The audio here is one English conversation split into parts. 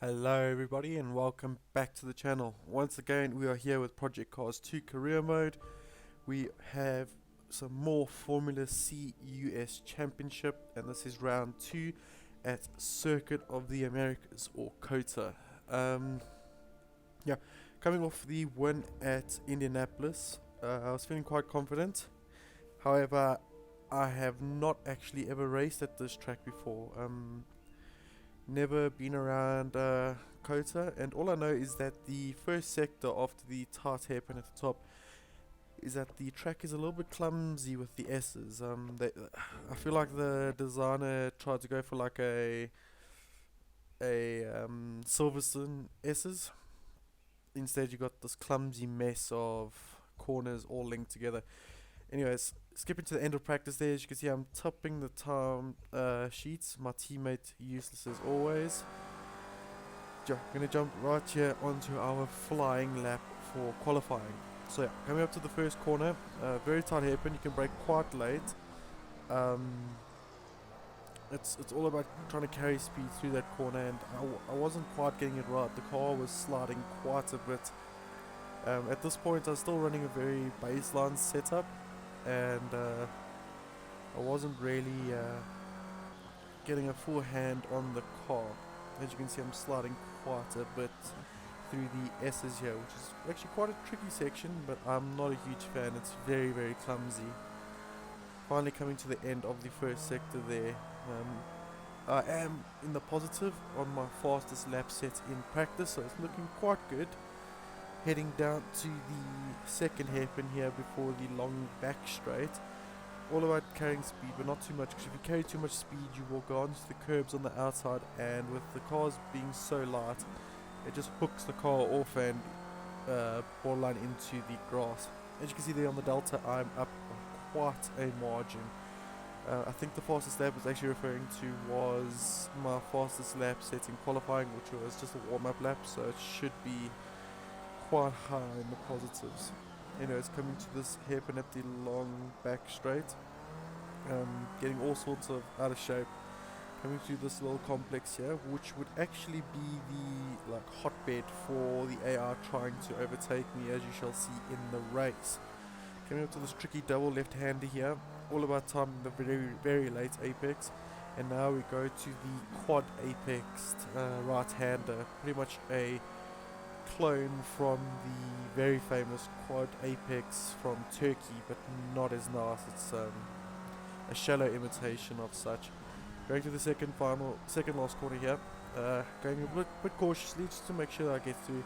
Hello everybody and welcome back to the channel. Once again we are here with Project Cars 2 career mode. We have some more Formula C US Championship and this is round 2 at Circuit of the Americas or COTA. Coming off the win at Indianapolis, I was feeling quite confident. However, I have not actually ever raced at this track before. Never been around COTA, and all I know is that the first sector after the tight hairpin at the top is that the track is a little bit clumsy with the S's. I feel like the designer tried to go for like a Silverstone S's. Instead, you got this clumsy mess of corners all linked together. Anyways, skipping to the end of practice there, as you can see I'm topping the time sheets. My teammate useless as always. I'm going to jump right here onto our flying lap for qualifying. So yeah, coming up to the first corner, very tight hairpin, you can brake quite late. It's all about trying to carry speed through that corner, and I wasn't quite getting it right. The car was sliding quite a bit. At this point I was still running a very baseline setup, and I wasn't really getting a full hand on the car. As you can see, I'm sliding quite a bit through the S's here, which is actually quite a tricky section, but I'm not a huge fan. It's very, very clumsy. Finally coming to the end of the first sector there. I am in the positive on my fastest lap set in practice, so it's looking quite good. Heading down to the second hairpin here before the long back straight. All about carrying speed, but not too much, because if you carry too much speed you will go onto the curbs on the outside, and with the cars being so light it just hooks the car off and borderline into the grass. As you can see there on the Delta, I'm up quite a margin. I think the fastest lap was actually referring to was my fastest lap set in qualifying, which was just a warm-up lap, so it should be quite high in the positives. Anyways, coming to this hairpin at the long back straight, getting all sorts of out of shape, coming through this little complex here, which would actually be the hotbed for the AR trying to overtake me, as you shall see in the race. Coming up to this tricky double left-hander here, all about timing the very, very late apex, and now we go to the quad apex right-hander, pretty much a clone from the very famous quad apex from Turkey, but not as nice. It's a shallow imitation of such. Going to the second last corner here, going a bit cautiously just to make sure that I get through,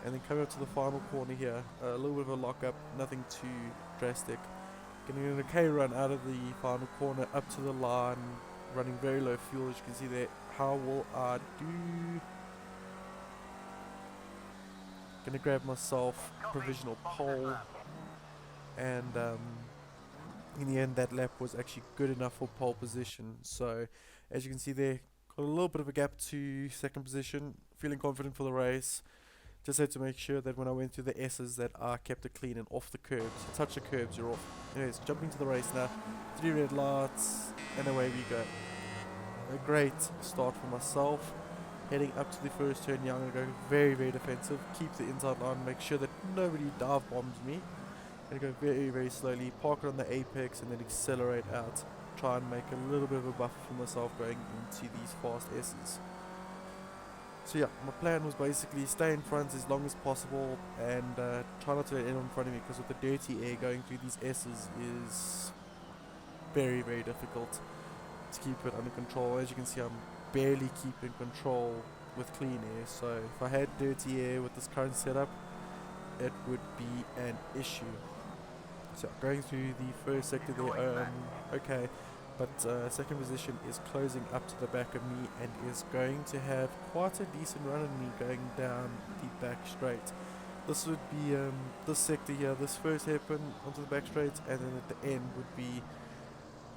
and then coming up to the final corner here, a little bit of a lock up, nothing too drastic. Getting an okay run out of the final corner up to the line, running very low fuel, as you can see there. How will I do? Gonna grab myself provisional pole, and in the end that lap was actually good enough for pole position. So as you can see there, got a little bit of a gap to second position, feeling confident for the race. Just had to make sure that when I went through the S's that I kept it clean and off the curbs. You touch the curbs, you're off. Anyways, jumping to the race now, 3 red lights, and away we go. A great start for myself. Heading up to the first turn here, I'm going to go very, very defensive, keep the inside line, make sure that nobody dive bombs me. I'm going to go very, very slowly, park it on the apex, and then accelerate out. Try and make a little bit of a buffer for myself going into these fast S's. So yeah, my plan was basically stay in front as long as possible and try not to let anyone in front of me, because with the dirty air going through these S's is very, very difficult to keep it under control. As you can see, I'm barely keeping control with clean air, so if I had dirty air with this current setup it would be an issue. So going through the first sector there, okay, but second position is closing up to the back of me and is going to have quite a decent run on me going down the back straight. This would be this sector here, this first hairpin onto the back straight, and then at the end would be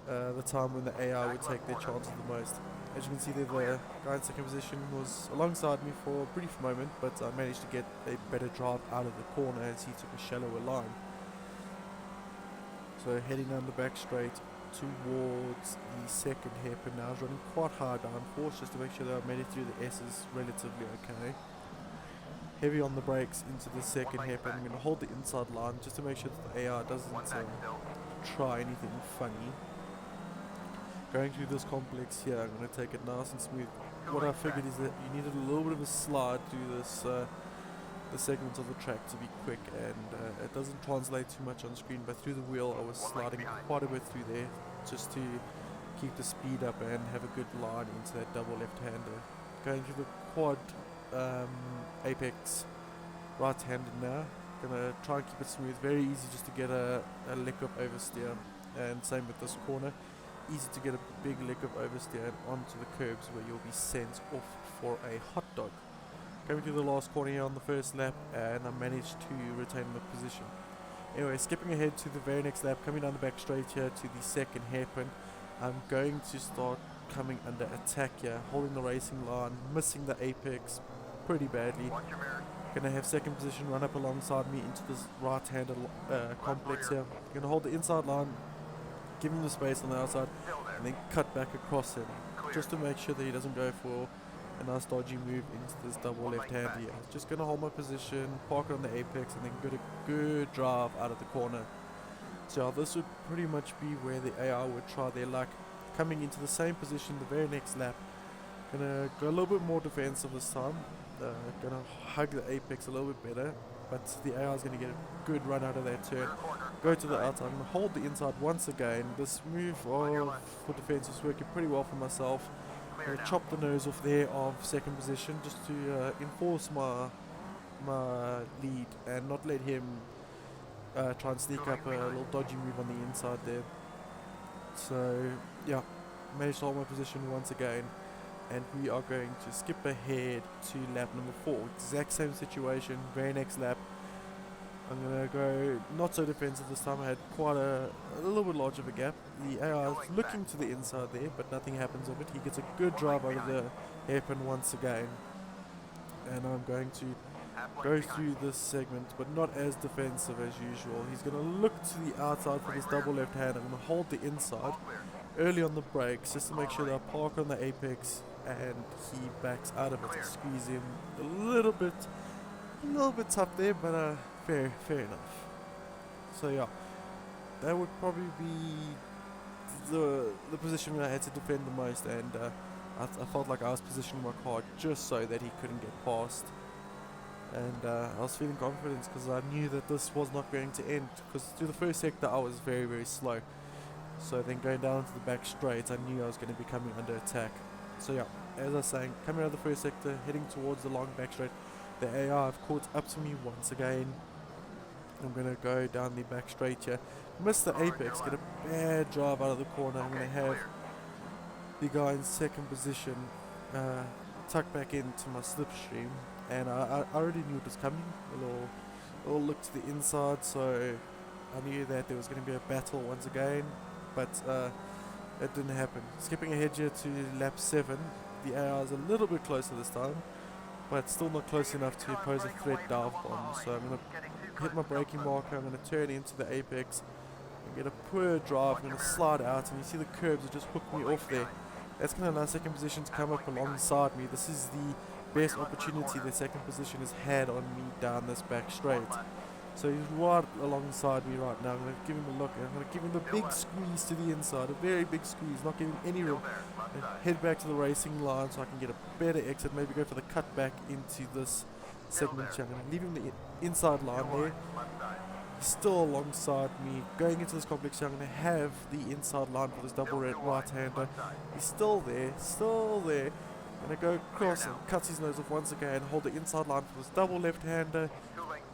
the time when the AI would take their chances the most. As you can see there, the guy in second position was alongside me for a brief moment, but I managed to get a better drive out of the corner as he took a shallower line. So heading down the back straight, towards the second hairpin now. I was running quite hard downforce just to make sure that I made it through the S's relatively okay. Heavy on the brakes into the second hairpin. I'm going to hold the inside line just to make sure that the AR doesn't try anything funny. Going through this complex here, I'm going to take it nice and smooth. What I figured is that you needed a little bit of a slide through this the segments of the track to be quick, and it doesn't translate too much on screen, but through the wheel I was sliding quite a bit through there just to keep the speed up and have a good line into that double left-hander. Going through the quad apex right-handed now. Gonna try and keep it smooth, very easy just to get a lick of oversteer, and same with this corner. Easy to get a big lick of oversteer and onto the curbs where you'll be sent off for a hot dog. Coming through the last corner here on the first lap, and I managed to retain my position. Anyway, skipping ahead to the very next lap, coming down the back straight here to the second hairpin. I'm going to start coming under attack here, holding the racing line, missing the apex pretty badly. Gonna have second position run up alongside me into this right-handed complex here. Gonna hold the inside line, give him the space on the outside, and then cut back across him, just to make sure that he doesn't go for a nice dodgy move into this double left-hander here. Just going to hold my position, park it on the apex, and then get a good drive out of the corner. So this would pretty much be where the AR would try their luck. Coming into the same position the very next lap. Going to go a little bit more defensive this time. Going to hug the apex a little bit better, but the AR is going to get a good run out of that turn. Go to the outside. I'm going to hold the inside once again. This move for defense is working pretty well for myself. I'm going to chop the nose off there of second position just to enforce my lead and not let him try and sneak up a little dodgy move on the inside there. So yeah, managed to hold my position once again, and we are going to skip ahead to lap number 4. Exact same situation, very next lap. I'm going to go not so defensive this time. I had quite a little bit large of a gap. The AR is looking to the inside there, but nothing happens of it. He gets a good drive out of the hairpin once again. And I'm going to go through this segment, but not as defensive as usual. He's going to look to the outside for this double left hand. I'm going to hold the inside early on the brakes just to make sure that I park on the apex and he backs out of it. I squeeze him a little bit tough there, but fair enough. So yeah, that would probably be the position where I had to defend the most, and I felt like I was positioning my car just so that he couldn't get past. And I was feeling confidence because I knew that this was not going to end, because through the first sector I was very slow. So then going down to the back straight, I knew I was going to be coming under attack. So yeah, as I was saying, coming out of the first sector, heading towards the long back straight, the AR have caught up to me once again. I'm going to go down the back straight here, miss the apex, get a bad drive out of the corner. I'm going to have the guy in second position tuck back into my slipstream, and I already knew it was coming. A little look to the inside, so I knew that there was going to be a battle once again, but it didn't happen. Skipping ahead here to lap 7, the AR is a little bit closer this time, but still not close enough to pose a threat dive bomb. So I'm going to hit my braking marker, I'm going to turn into the apex and get a poor drive. I'm going to slide out, and you see the curbs that just hooked me off there. That's going to allow second position to come up alongside me. This is the best opportunity that second position has had on me down this back straight. So he's right alongside me right now. I'm going to give him a look, and I'm going to give him the big squeeze to the inside, a very big squeeze, not giving any room. And head back to the racing line so I can get a better exit, maybe go for the cut back into this segment here. I'm going to leave him the inside line there. He's still alongside me. Going into this complex here, I'm going to have the inside line for this double right-hander. He's still there. I'm going to go across and cut his nose off once again, hold the inside line for this double left-hander,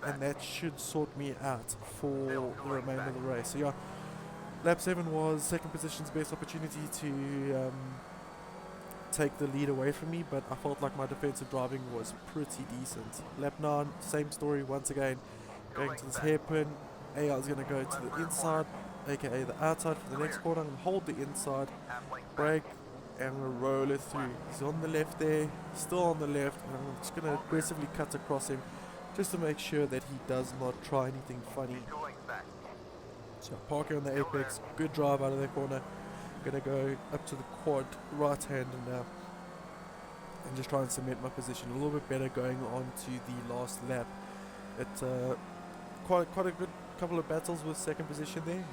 and that should sort me out for the remainder of the race. So yeah, lap 7 was second position's best opportunity to take the lead away from me, but I felt like my defensive driving was pretty decent. Lap 9, same story once again. Going to this hairpin, AR is going to go to the inside, aka the outside for the next corner. I'm going to hold the inside, brake, and I'm going to roll it through. He's on the left there, still on the left, and I'm just going to aggressively cut across him just to make sure that he does not try anything funny. So parking on the apex, good drive out of that corner. Gonna go up to the quad right hand now and just try and cement my position a little bit better going on to the last lap. It's quite a good couple of battles with second position there,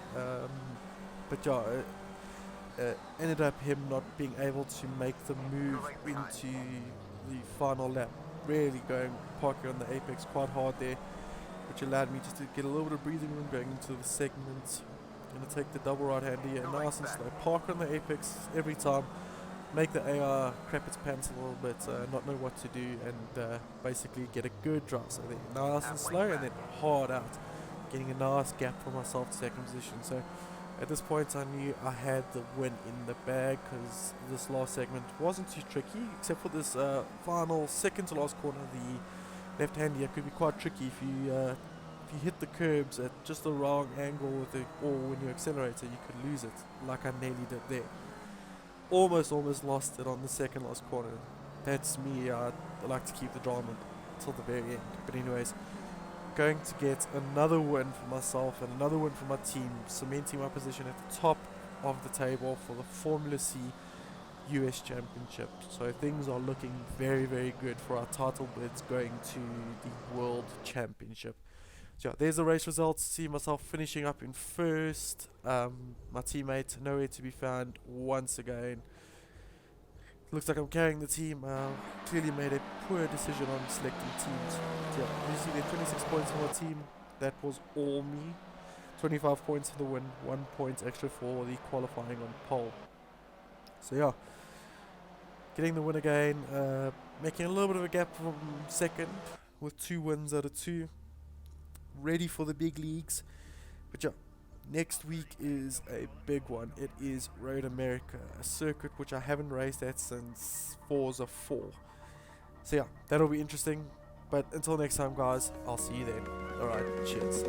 but yeah, ended up him not being able to make the move into the final lap. Really going parking on the apex quite hard there, which allowed me just to get a little bit of breathing room going into the segment. Gonna take the double right hander here, nice and slow. Park on the apex every time. Make the AR crap its pants a little bit, not know what to do, and basically get a good drive. So then nice and slow, and then hard out, getting a nice gap for myself to second position. So at this point I knew I had the win in the bag, because this last segment wasn't too tricky, except for this final second to last corner. The left hand here could be quite tricky if you hit the curbs at just the wrong angle with it, or when you accelerate you could lose it, like I nearly did there. Almost lost it on the second last corner. That's me. I like to keep the drama till the very end. But anyways, going to get another win for myself and another win for my team, cementing my position at the top of the table for the Formula C US Championship. So things are looking very good for our title bids going to the World Championship. So yeah, there's the race results. See myself finishing up in first. My teammate nowhere to be found once again. Looks like I'm carrying the team. Clearly made a poor decision on selecting teams. So yeah, you see there 26 points for my team. That was all me. 25 points for the win, 1 point extra for the qualifying on pole. So yeah, getting the win again. Making a little bit of a gap from second with 2 wins out of 2. Ready for the big leagues. But yeah, next week is a big one. It is Road America, a circuit which I haven't raced at since Forza 4. So yeah, that'll be interesting. But until next time guys, I'll see you then. Alright, cheers.